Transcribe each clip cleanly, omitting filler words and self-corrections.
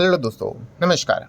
Hello दोस्तों, नमस्कार।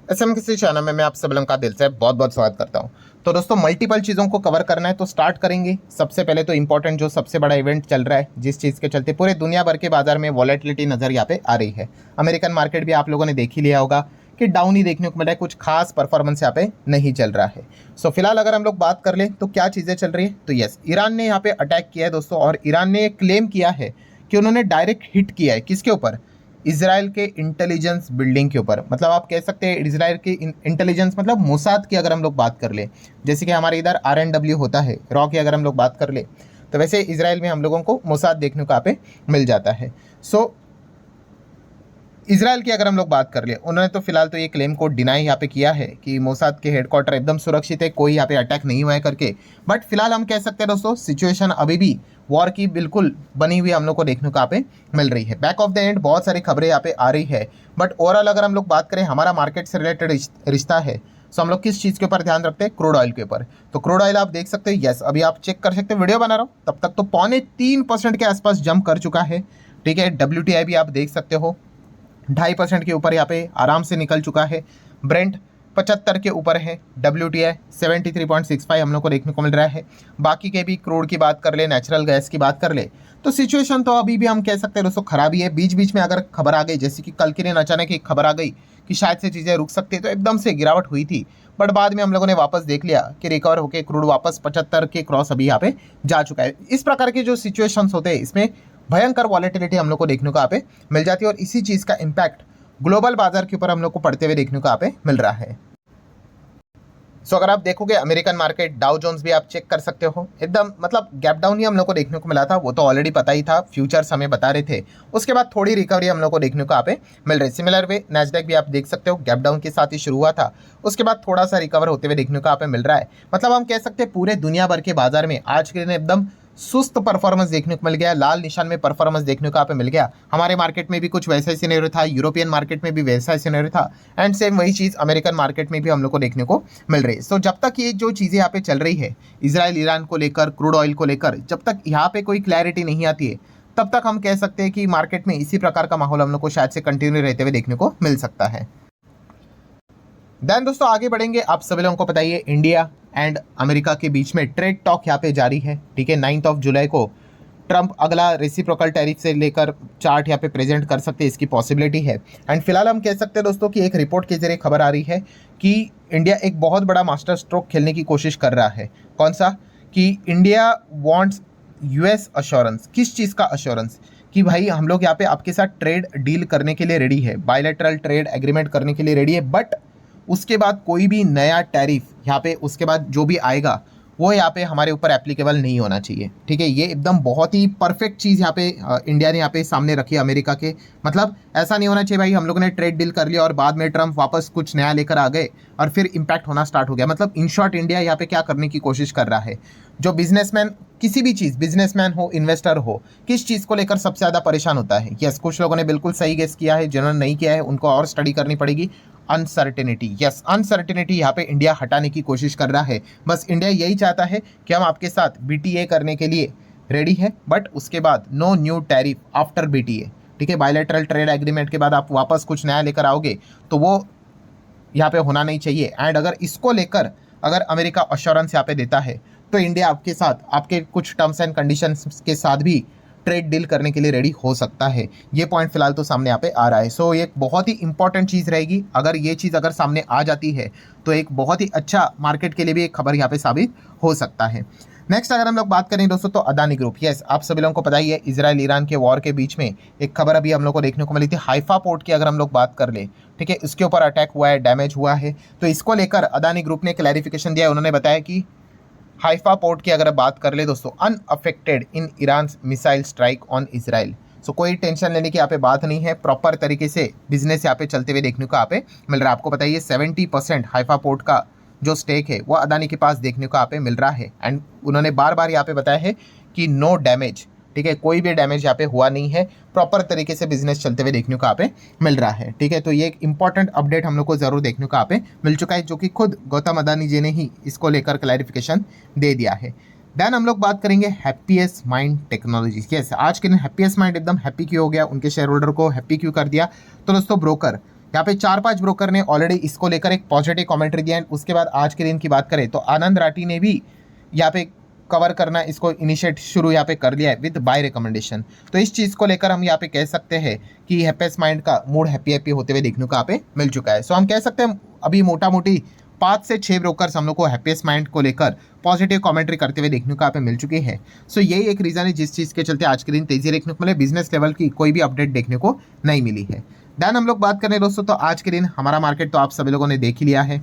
SM किसी चैनल में मैं आप सब लोगों का दिल से बहुत बहुत स्वागत करता हूं। तो दोस्तों, मल्टीपल चीज़ों को कवर करना है तो स्टार्ट करेंगे। सबसे पहले तो इंपॉर्टेंट जो सबसे बड़ा इवेंट चल रहा है, जिस चीज़ के चलते पूरे दुनिया भर के बाजार में वॉलेटिलिटी नज़र यहाँ पे आ रही है। अमेरिकन मार्केट भी आप लोगों ने देख ही लिया होगा कि डाउन ही देखने को मिला है, कुछ खास परफॉर्मेंस यहाँ पे नहीं चल रहा है। सो फिलहाल अगर हम लोग बात कर लें तो क्या चीज़ें चल रही है, तो यस, ईरान ने यहाँ पे अटैक किया है दोस्तों, और ईरान ने क्लेम किया है कि उन्होंने डायरेक्ट हिट किया है किसके ऊपर, इजराइल के इंटेलिजेंस बिल्डिंग के ऊपर। मतलब आप कह सकते हैं इजराइल की इंटेलिजेंस, मतलब मोसाद की अगर हम लोग बात कर ले, जैसे कि हमारे इधर RNW होता है, रॉ की अगर हम लोग बात कर ले, तो वैसे इजराइल में हम लोगों को मोसाद देखने को यहाँ पे मिल जाता है। सो इजराइल की अगर हम लोग बात कर ले, उन्होंने तो फिलहाल तो ये क्लेम को डिनाई यहाँ पे किया है कि मोसाद के हेडक्वार्टर एकदम सुरक्षित है, कोई यहाँ पे अटैक नहीं हुआ है करके। बट फिलहाल हम कह सकते हैं दोस्तों, सिचुएशन अभी भी वॉर की बिल्कुल बनी हुई हम लोग को देखने को यहाँ पे मिल रही है। बैक ऑफ द एंड बहुत सारी खबरें यहाँ पे आ रही है, बट ओवरऑल अगर हम लोग बात करें, हमारा मार्केट से रिलेटेड रिश्ता है, सो हम लोग किस चीज़ के ऊपर ध्यान रखते हैं, क्रूड ऑयल के ऊपर। तो क्रूड ऑयल आप देख सकते हैं, यस, अभी आप चेक कर सकते हैं, वीडियो बना रहा हूँ तब तक तो 3.25% के आसपास जंप कर चुका है। ठीक है, WTI भी आप देख सकते हो 2.5% के ऊपर यहाँ पे आराम से निकल चुका है। ब्रेंट 75 के ऊपर है, WTI 73.65 हम लोग को देखने को मिल रहा है। बाकी के भी क्रूड की बात कर ले, नेचुरल गैस की बात कर ले, तो सिचुएशन तो अभी भी हम कह सकते हैं दोस्तों खराब ही है। बीच बीच में अगर खबर आ गई, जैसे कि कल के दिन अचानक एक खबर आ गई कि शायद से चीज़ें रुक सकती है, तो एकदम से गिरावट हुई थी, बट बाद में हम लोगों ने वापस देख लिया कि रिकवर होकर क्रूड वापस 75 के क्रॉस अभी यहाँ पे जा चुका है। इस प्रकार के जो सिचुएशंस होते हैं, इसमें भयंकर वॉलेटिलिटी हम लोग को देखने को यहाँ पे मिल जाती है, और इसी चीज़ का इम्पैक्ट ग्लोबल बाजार के ऊपर हम लोग को पड़ते हुए देखने को यहाँ पे मिल रहा है। सो अगर आप देखोगे अमेरिकन मार्केट, डाउ जोन्स भी आप चेक कर सकते हो, एकदम मतलब गैप डाउन ही हम लोग को देखने को मिला था, वो तो ऑलरेडी पता ही था, फ्यूचर्स हमें बता रहे थे। उसके बाद थोड़ी रिकवरी हम लोग को देखने को यहाँ पे मिल रही है। सिमिलर वे नैस्डैक भी आप देख सकते हो, गैप डाउन के साथ ही शुरू हुआ था, उसके बाद थोड़ा सा रिकवर होते हुए देखने को यहाँ पे मिल रहा है। मतलब हम कह सकते हैं पूरे दुनिया भर के बाजार में आज के दिन एकदम सुस्त परफॉर्मेंस देखने को मिल गया, लाल निशान में परफॉर्मेंस देखने को यहाँ पे मिल गया। हमारे मार्केट में भी कुछ वैसा ही सिनेरियो था, यूरोपियन मार्केट में भी वैसा ही सिनेरियो था, एंड सेम वही चीज़ अमेरिकन मार्केट में भी हम लोग को देखने को मिल रही है। सो जब तक ये जो चीज़ें यहाँ पे चल रही है, इजराइल ईरान को लेकर, क्रूड ऑयल को लेकर, जब तक यहाँ पे कोई क्लैरिटी नहीं आती है, तब तक हम कह सकते हैं कि मार्केट में इसी प्रकार का माहौल हम लोग को शायद से कंटिन्यू रहते हुए देखने को मिल सकता है। देन दोस्तों आगे बढ़ेंगे, आप सभी लोगों को बताइए, इंडिया एंड अमेरिका के बीच में ट्रेड टॉक यहाँ पे जारी है। ठीक है, 9 जुलाई को ट्रंप अगला रेसिप्रोकल टैरिफ से लेकर चार्ट यहाँ पे प्रेजेंट कर सकते हैं, इसकी पॉसिबिलिटी है। एंड फिलहाल हम कह सकते हैं दोस्तों कि एक रिपोर्ट के जरिए खबर आ रही है कि इंडिया एक बहुत बड़ा मास्टर स्ट्रोक खेलने की कोशिश कर रहा है। कौन सा, कि इंडिया वांट्स US अश्योरेंस। किस चीज़ का अश्योरेंस, कि भाई हम लोग यहाँ पे आपके साथ ट्रेड डील करने के लिए रेडी है, बायलैटरल ट्रेड एग्रीमेंट करने के लिए रेडी है, बट उसके बाद कोई भी नया टैरिफ यहाँ पे उसके बाद जो भी आएगा वो यहाँ पे हमारे ऊपर एप्लीकेबल नहीं होना चाहिए। ठीक है, ये एकदम बहुत ही परफेक्ट चीज़ यहाँ पे इंडिया ने यहाँ पे सामने रखी है अमेरिका के। मतलब ऐसा नहीं होना चाहिए भाई हम लोगों ने ट्रेड डील कर लिया और बाद में ट्रंप वापस कुछ नया लेकर आ गए और फिर इम्पैक्ट होना स्टार्ट हो गया। मतलब इन शॉर्ट इंडिया यहाँ पे क्या करने की कोशिश कर रहा है, जो बिजनेसमैन, किसी भी चीज़, बिजनेसमैन हो, इन्वेस्टर हो, किस चीज़ को लेकर सबसे ज़्यादा परेशान होता है। यस, कुछ लोगों ने बिल्कुल सही गेस किया है, जिन्होंने नहीं किया है उनको और स्टडी करनी पड़ेगी। अनसर्टेनिटी, यस, अनसर्टेनिटी यहाँ पे इंडिया हटाने की कोशिश कर रहा है। बस इंडिया यही चाहता है कि हम आपके साथ BTA करने के लिए रेडी है, बट उसके बाद no new tariff after BTA। ठीक है, बायलैटरल ट्रेड एग्रीमेंट के बाद आप वापस कुछ नया लेकर आओगे तो वो यहाँ पे होना नहीं चाहिए। एंड अगर इसको लेकर अगर अमेरिका अश्योरेंस यहाँ पे देता है तो इंडिया आपके साथ, आपके कुछ टर्म्स एंड कंडीशंस के साथ भी ट्रेड डील करने के लिए रेडी हो सकता है। ये पॉइंट फिलहाल तो सामने यहाँ पे आ रहा है। सो ये एक बहुत ही इंपॉर्टेंट चीज़ रहेगी। अगर ये चीज़ अगर सामने आ जाती है तो एक बहुत ही अच्छा मार्केट के लिए भी एक खबर यहाँ पे साबित हो सकता है। नेक्स्ट अगर हम लोग बात करें दोस्तों, तो अदानी ग्रुप, यस, आप सभी लोगों को पता ही है, इजराइल ईरान के वॉर के बीच में एक खबर अभी हम लोग को देखने को मिली थी। हाइफा पोर्ट की अगर हम लोग बात कर ले, ठीक है, इसके ऊपर अटैक हुआ है, डैमेज हुआ है, तो इसको लेकर अदानी ग्रुप ने क्लैरिफिकेशन दिया है। उन्होंने बताया कि हाइफा पोर्ट की अगर बात कर ले दोस्तों, unaffected in Iran missile strike on Israel. So कोई टेंशन लेने की यहाँ पे बात नहीं है, प्रॉपर तरीके से बिजनेस यहाँ पे चलते हुए देखने को यहाँ पे मिल रहा है। आपको बताइए 70% हाइफा पोर्ट का जो स्टेक है वो अदानी के पास देखने को यहाँ पे मिल रहा है। एंड उन्होंने बार बार यहाँ पे बताया है कि नो डैमेज, ठीक है, कोई भी डैमेज यहाँ पे हुआ नहीं है, प्रॉपर तरीके से बिजनेस चलते हुए देखने को यहाँ पे मिल रहा है। ठीक है, तो ये एक इंपॉर्टेंट अपडेट हम लोग को जरूर देखने को यहाँ पे मिल चुका है, जो कि खुद गौतम अदानी जी ने ही इसको लेकर क्लैरिफिकेशन दे दिया है। देन हम लोग बात करेंगे हैप्पीएस्ट माइंड टेक्नोलॉजीज। यस, आज के दिन हैप्पीएस्ट माइंड एकदम हैप्पी क्यों हो गया, उनके शेयर होल्डर को हैप्पी क्यों कर दिया, तो दोस्तों ब्रोकर यहाँ पे 4-5 ब्रोकर ने ऑलरेडी इसको लेकर एक पॉजिटिव कमेंट्री दिया है। उसके बाद आज के दिन की बात करें तो आनंद राठी ने भी यहाँ पे कवर करना इसको इनिशिएट शुरू यहाँ पे कर लिया है विद बाय रिकमेंडेशन। तो इस चीज़ को लेकर हम यहाँ पे कह सकते हैं कि हैप्पीएस्ट माइंड का मूड हैप्पी होते हुए देखने को यहाँ पे मिल चुका है। सो हम कह सकते हैं अभी मोटा मोटी 5 से 6 ब्रोकर्स हम लोग को हैप्पीएस्ट माइंड को लेकर पॉजिटिव कमेंट्री करते हुए देखने को यहाँ पे मिल चुके हैं। सो यही एक रीज़न है जिस चीज़ के चलते आज के दिन तेजी देखने को मिले। बिजनेस लेवल की कोई भी अपडेट देखने को नहीं मिली है। देन हम लोग बात करें दोस्तों तो आज के दिन हमारा मार्केट तो आप सभी लोगों ने देख ही लिया है,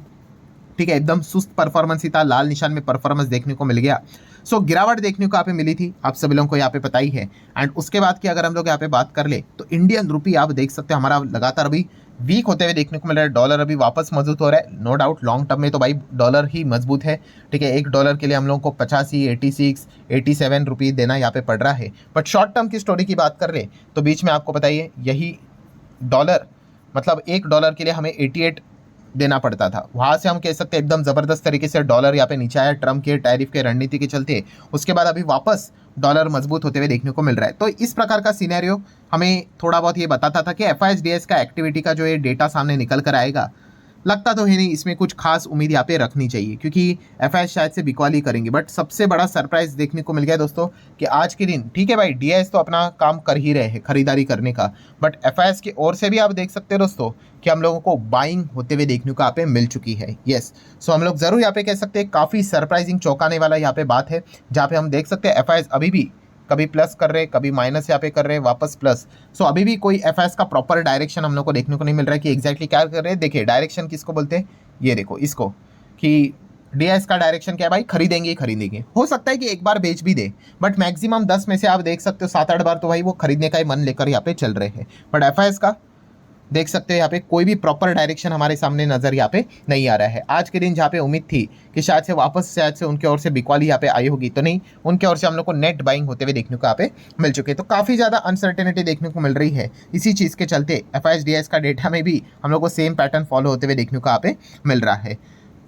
ठीक है, एकदम सुस्त परफॉर्मेंस ही था, लाल निशान में परफॉर्मेंस देखने को मिल गया। सो गिरावट देखने को यहाँ पे मिली थी, आप सभी लोगों को यहाँ पे पता ही है। एंड उसके बाद की अगर हम लोग यहाँ पे बात कर ले तो इंडियन रुपी आप देख सकते हैं हमारा लगातार अभी वीक होते हुए देखने को मिल रहा है। डॉलर अभी वापस मजबूत हो रहा है, नो डाउट लॉन्ग टर्म में तो भाई डॉलर ही मजबूत है, ठीक है। $1 के लिए हम लोगों को 85, 86, 87 रुपये देना यहाँ पे पड़ रहा है। बट शॉर्ट टर्म की स्टोरी की बात कर रहे तो बीच में आपको बताइए यही डॉलर मतलब $1 के लिए हमें 88 देना पड़ता था। वहाँ से हम कह सकते हैं एकदम ज़बरदस्त तरीके से डॉलर यहाँ पे नीचे आया ट्रम्प के टैरिफ के रणनीति के चलते। उसके बाद अभी वापस डॉलर मजबूत होते हुए देखने को मिल रहा है। तो इस प्रकार का सिनेरियो हमें थोड़ा बहुत ये बताता था कि FISDS का एक्टिविटी का जो ये डेटा सामने निकल कर आएगा, लगता तो है नहीं इसमें कुछ खास उम्मीद यहाँ पे रखनी चाहिए क्योंकि FIS शायद से बिकवाली करेंगे। बट सबसे बड़ा सरप्राइज देखने को मिल गया दोस्तों कि आज के दिन, ठीक है भाई, DIS तो अपना काम कर ही रहे हैं खरीदारी करने का, बट FIS की ओर से भी आप देख सकते हैं दोस्तों कि हम लोगों को बाइंग होते हुए देखने को यहाँ पे मिल चुकी है। यस, सो हम लोग जरूर यहाँ पे कह सकते हैं काफ़ी सरप्राइजिंग चौंकाने वाला यहाँ पे बात है, जहाँ पे हम देख सकते हैं FIS अभी भी कभी प्लस कर रहे, कभी माइनस यहाँ पे कर रहे, वापस प्लस। सो अभी भी कोई FIS का प्रॉपर डायरेक्शन हम लोग को देखने को नहीं मिल रहा है कि एग्जैक्टली क्या कर रहे हैं। देखिए डायरेक्शन किसको बोलते हैं, ये देखो इसको, कि DIS का डायरेक्शन क्या है भाई, खरीदेंगे ही खरीदेंगे। हो सकता है कि एक बार बेच भी दे, बट मैक्सिमम 10 में से आप देख सकते हो 7-8 बार तो भाई वो खरीदने का ही मन लेकर यहाँ पे चल रहे हैं। बट FIS का देख सकते हैं यहाँ पे कोई भी प्रॉपर डायरेक्शन हमारे सामने नजर यहाँ पे नहीं आ रहा है। आज के दिन जहाँ पे उम्मीद थी कि शायद से उनके ओर से बिकवाली यहाँ पे आई होगी, तो नहीं, उनके ओर से हम लोग को नेट बाइंग होते हुए देखने को यहाँ पे मिल चुके हैं। तो काफ़ी ज़्यादा अनसर्टेनिटी देखने को मिल रही है। इसी चीज़ के चलते FISDS का डेटा में भी हम लोग को सेम पैटर्न फॉलो होते हुए देखने को यहाँ पे मिल रहा है।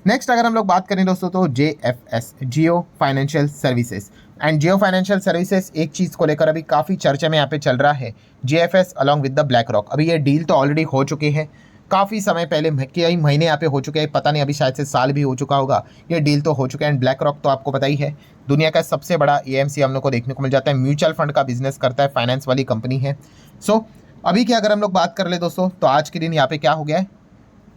नेक्स्ट अगर हम लोग बात करें दोस्तों तो JFS, Jio financial services. And Jio financial services एक चीज़ को लेकर अभी काफ़ी चर्चा में यहाँ पे चल रहा है, JFS along with the black rock. अभी ये डील तो ऑलरेडी हो चुके हैं, काफ़ी समय पहले, कई महीने यहाँ पे हो चुके हैं, पता नहीं अभी शायद से साल भी हो चुका होगा, ये डील तो हो चुका है। एंड ब्लैक रॉक तो आपको पता ही है दुनिया का सबसे बड़ा AMC हम लोग को देखने को मिल जाता है, म्यूचुअल फंड का बिजनेस करता है, फाइनेंस वाली कंपनी है। सो अभी की अगर हम लोग बात कर ले दोस्तों तो आज के दिन यहाँ पे क्या हो गया है,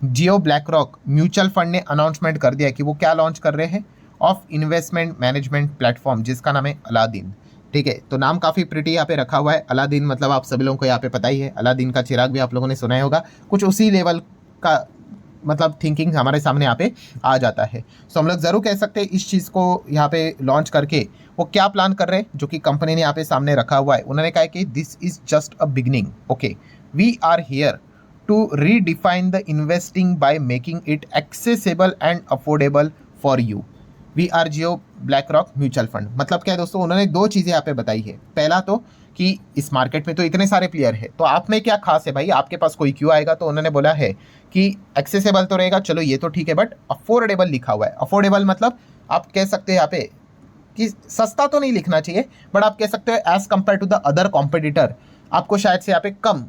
जियो ब्लैक रॉक म्यूचुअल फंड ने अनाउंसमेंट कर दिया कि वो क्या लॉन्च कर रहे हैं, ऑफ इन्वेस्टमेंट मैनेजमेंट प्लेटफॉर्म, जिसका नाम है अलादीन। ठीक है, तो नाम काफ़ी प्रिटी यहाँ पे रखा हुआ है अलादीन, मतलब आप सभी लोगों को यहाँ पे पता ही है, अलादीन का चिराग भी आप लोगों ने सुना ही होगा, कुछ उसी लेवल का मतलब थिंकिंग हमारे सामने यहाँ पे आ जाता है। सो हम लोग ज़रूर कह सकते हैं इस चीज़ को यहाँ पे लॉन्च करके वो क्या प्लान कर रहे हैं, जो कि कंपनी ने यहाँ पे सामने रखा हुआ है। उन्होंने कहा कि this is just a beginning, okay, we are here to redefine the investing by making it accessible and affordable for you. We are Jio BlackRock mutual fund. मतलब क्या है दोस्तों, उन्होंने 2 चीज़ें यहाँ पे बताई है। पहला तो कि इस मार्केट में तो इतने सारे प्लेयर है, तो आप में क्या खास है भाई, आपके पास कोई क्यों आएगा। तो उन्होंने बोला है कि एक्सेसिबल तो रहेगा, चलो ये तो ठीक है, बट अफोर्डेबल लिखा हुआ है। अफोर्डेबल मतलब आप कह सकते हैं यहाँ पे कि सस्ता तो नहीं लिखना चाहिए, बट आप कह सकते हो as compare to the other competitor आपको शायद से यहाँ पे कम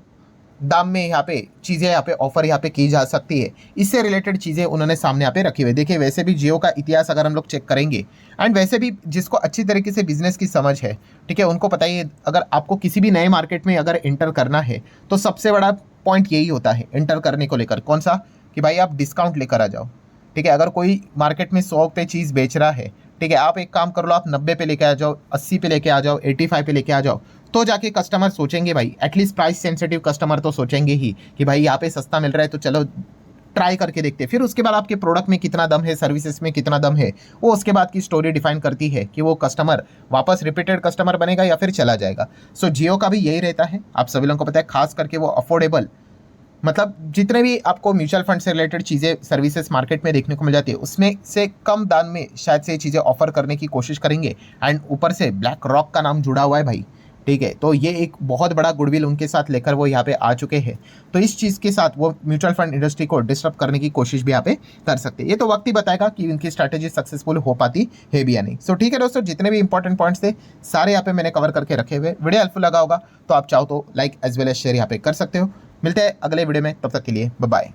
दाम में यहाँ पे चीज़ें यहाँ पे ऑफर यहाँ पे की जा सकती है। इससे रिलेटेड चीज़ें उन्होंने सामने यहाँ पे रखी हुई। देखिए वैसे भी जियो का इतिहास अगर हम लोग चेक करेंगे, एंड वैसे भी जिसको अच्छी तरीके से बिजनेस की समझ है, ठीक है, उनको पता ही है अगर आपको किसी भी नए मार्केट में अगर एंटर करना है तो सबसे बड़ा पॉइंट यही होता है एंटर करने को लेकर। कौन सा, कि भाई आप डिस्काउंट लेकर आ जाओ। ठीक है, अगर कोई मार्केट में 100 पे चीज़ बेच रहा है, ठीक है, आप एक काम कर लो, आप 90 पे लेके आ जाओ, 80 पे लेके आ जाओ, 85 पे लेके आ जाओ, तो जाके कस्टमर सोचेंगे भाई, एटलीस्ट प्राइस सेंसिटिव कस्टमर तो सोचेंगे ही कि भाई यहाँ पे सस्ता मिल रहा है तो चलो ट्राई करके देखते हैं। फिर उसके बाद आपके प्रोडक्ट में कितना दम है, सर्विसेज में कितना दम है, वो उसके बाद की स्टोरी डिफाइन करती है कि वो कस्टमर वापस रिपीटेड कस्टमर बनेगा या फिर चला जाएगा। सो जियो का भी यही रहता है, आप सभी लोगों को पता है, खास करके वो अफोर्डेबल, मतलब जितने भी आपको म्यूचुअल फंड से रिलेटेड चीज़ें सर्विसेज मार्केट में देखने को मिल जाती है, उसमें से कम दाम में शायद से ये चीज़ें ऑफर करने की कोशिश करेंगे। एंड ऊपर से ब्लैक रॉक का नाम जुड़ा हुआ है भाई, ठीक है, तो ये एक बहुत बड़ा गुडविल उनके साथ लेकर वो यहाँ पे आ चुके हैं। तो इस चीज़ के साथ वो म्यूचुअल फंड इंडस्ट्री को डिस्टर्ब करने की कोशिश भी यहाँ पे कर सकते हैं। ये तो वक्त ही बताएगा कि उनकी स्ट्रैटेजी सक्सेसफुल हो पाती है भी या नहीं। सो ठीक है दोस्तों, जितने भी इंपॉर्टेंट पॉइंट्स थे सारे यहाँ पे मैंने कवर करके रखे हुए। वीडियो हेल्पफुल लगा होगा तो आप चाहो तो like as well as share यहाँ पे कर सकते हो। मिलते हैं अगले वीडियो में, तब तक के लिए बाय बाय।